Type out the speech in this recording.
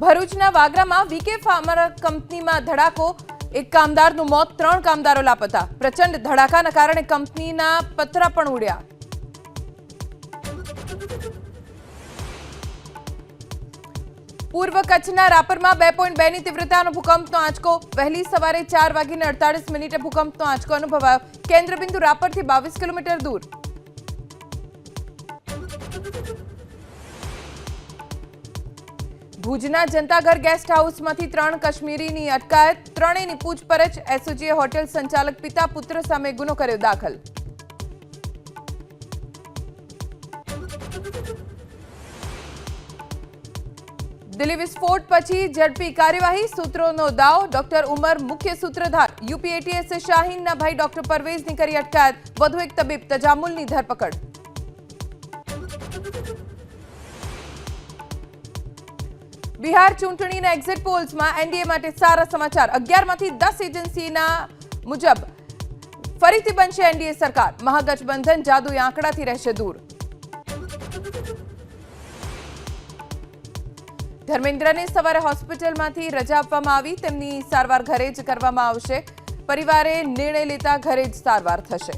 ભરૂચના વાગરામાં VK pharma કંપનીમાં ધડાકો, એક કામદારનું મોત, 3 કામદારો લાપતા। પ્રચંડ ધડાકાના કારણે કંપનીના પતરા પણ ઉડ્યા। પૂર્વ કચ્છના રાપરમાં 2.2 ની તીવ્રતાનો ભૂકંપનો આંચકો। વહેલી સવારે 4:48 ભૂકંપનો આંચકો અનુભવાયો। કેન્દ્રબિંદુ રાપરથી 22 કિલોમીટર દૂર। ભુજના જનતાઘર ગેસ્ટ હાઉસમાંથી 3 કાશ્મીરીની અટકાયત। ત્રણેયની પૂછપરછ। એસઓજીએ હોટેલ સંચાલક પિતા પુત્ર સામે ગુનો કર્યો દાખલ। દિલ્હી વિસ્ફોટ પછી ઝડપી કાર્યવાહી, સૂત્રોનો દાવ। ડોક્ટર ઉમર મુખ્ય સૂત્રધાર। યુપી એટીએસે શાહીનના ભાઈ ડોક્ટર પરવેઝની કરી અટકાયત। વધુ એક તબીબ તજામુલની ધરપકડ। બિહાર ચૂંટણીના એક્ઝિટ પોલ્સમાં એનડીએ માટે સારા સમાચાર। 11માંથી 10 એજન્સીના મુજબ ફરીથી બનશે એનડીએ સરકાર। મહાગઠબંધન જાદુઈ આંકડાથી રહેશે દૂર। ધર્મેન્દ્રને સવારે હોસ્પિટલમાંથી રજા આપવામાં આવી। તેમની સારવાર ઘરે જ કરવામાં આવશે। પરિવારે નિર્ણય લેતા ઘરે જ સારવાર થશે।